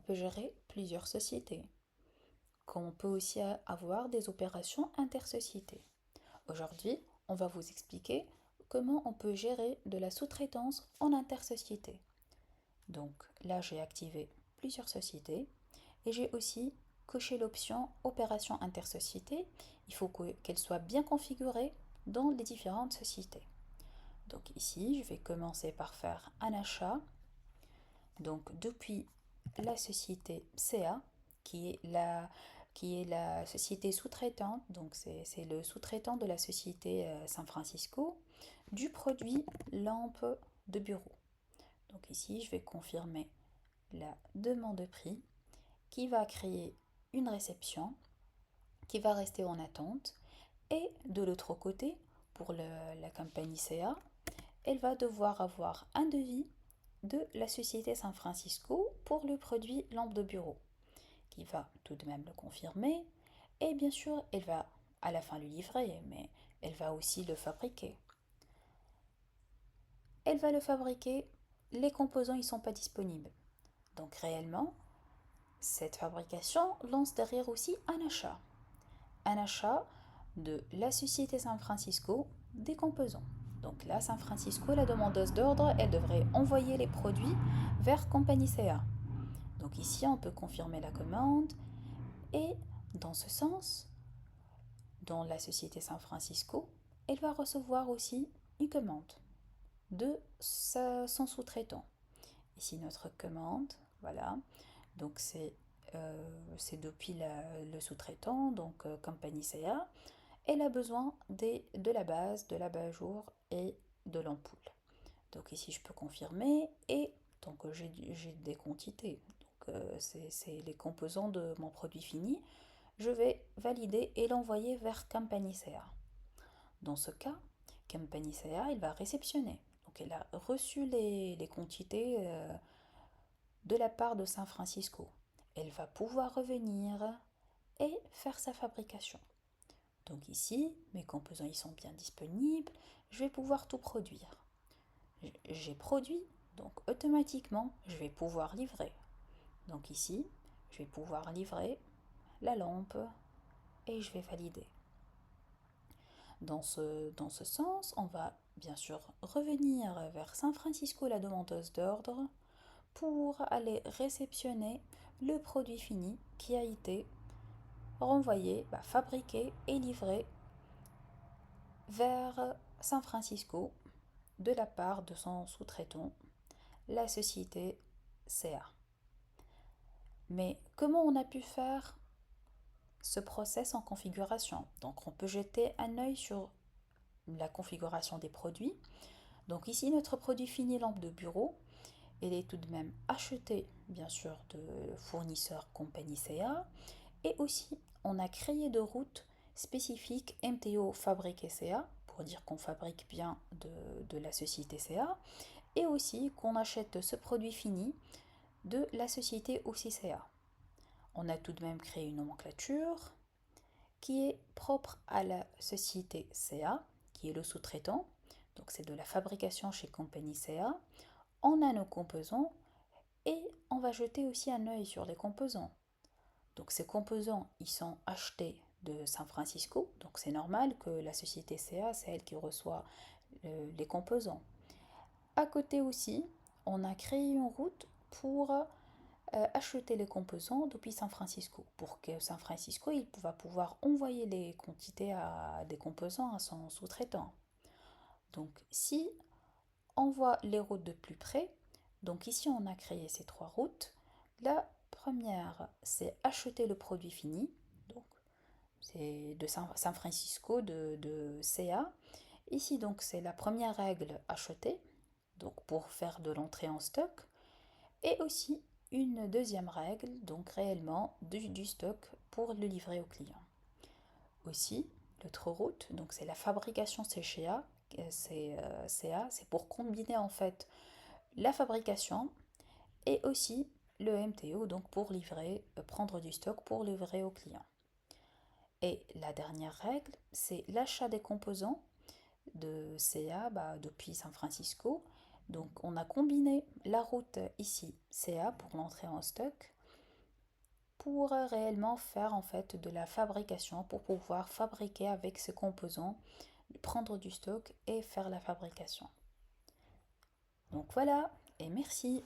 peut gérer plusieurs sociétés, qu'on peut aussi avoir des opérations intersociétés. Aujourd'hui, on va vous expliquer comment on peut gérer de la sous-traitance en intersociété. Donc là, j'ai activé plusieurs sociétés et j'ai aussi coché l'option opération intersociété. Il faut qu'elle soit bien configurée dans les différentes sociétés. Donc ici, je vais commencer par faire un achat. Donc depuis la société CA, qui est la société sous-traitante, donc c'est le sous-traitant de la société San Francisco, du produit lampe de bureau. Donc ici, je vais confirmer la demande de prix qui va créer une réception qui va rester en attente. Et de l'autre côté, pour la compagnie CA, elle va devoir avoir un devis de la société San Francisco pour le produit lampe de bureau, qui va tout de même le confirmer. Et bien sûr, elle va à la fin le livrer, mais elle va aussi le fabriquer. Elle va le fabriquer, les composants ne sont pas disponibles. Donc réellement, cette fabrication lance derrière aussi un achat. Un achat de la société San Francisco des composants. Donc là, San Francisco, la demandeuse d'ordre, elle devrait envoyer les produits vers Compagnie CA. Donc ici, on peut confirmer la commande et dans ce sens, dans la société San Francisco, elle va recevoir aussi une commande de son sous-traitant. Ici, notre commande, voilà. Donc c'est depuis le sous-traitant, donc Compagnie CA. Elle a besoin de la base, de l'abat-jour et de l'ampoule. Donc ici, je peux confirmer et donc j'ai des quantités. Donc c'est les composants de mon produit fini. Je vais valider et l'envoyer vers Compagnie CA. Dans ce cas, Compagnie CA, il va réceptionner. Donc elle a reçu les quantités de la part de San Francisco. Elle va pouvoir revenir et faire sa fabrication. Donc ici, mes composants ils sont bien disponibles, je vais pouvoir tout produire. J'ai produit, donc automatiquement, je vais pouvoir livrer. Donc ici, je vais pouvoir livrer la lampe et je vais valider. Dans ce sens, on va bien sûr revenir vers San Francisco, la demandeuse d'ordre, pour aller réceptionner le produit fini qui a été renvoyé, fabriqué et livré vers San Francisco de la part de son sous-traitant, la société CA. Mais comment on a pu faire ce process en configuration? Donc on peut jeter un œil sur la configuration des produits. Donc ici notre produit fini lampe de bureau, il est tout de même acheté bien sûr de fournisseur compagnie CA et aussi on a créé de routes spécifiques MTO fabriqué CA pour dire qu'on fabrique bien de la société CA et aussi qu'on achète ce produit fini de la société OCCA. On a tout de même créé une nomenclature qui est propre à la société CA, qui est le sous-traitant. Donc c'est de la fabrication chez Compagnie CA. On a nos composants et on va jeter aussi un œil sur les composants. Donc ces composants, ils sont achetés de San Francisco, donc c'est normal que la société CA, c'est elle qui reçoit les composants. À côté aussi, on a créé une route pour acheter les composants depuis San Francisco, pour que San Francisco il va pouvoir envoyer les quantités à des composants à son sous-traitant. Donc si on voit les routes de plus près, donc ici on a créé ces trois routes. La première, c'est acheter le produit fini, donc c'est de San Francisco, de CA. Ici donc c'est la première règle acheter, donc pour faire de l'entrée en stock, et aussi une deuxième règle, donc réellement du stock pour le livrer au client. Aussi, l'autre route, donc c'est la fabrication CCA, c'est pour combiner en fait la fabrication et aussi le MTO, donc pour livrer, prendre du stock pour livrer au client. Et la dernière règle, c'est l'achat des composants de CA depuis San Francisco. Donc on a combiné la route ici CA pour l'entrée en stock pour réellement faire en fait de la fabrication, pour pouvoir fabriquer avec ces composants, prendre du stock et faire la fabrication. Donc voilà, et merci.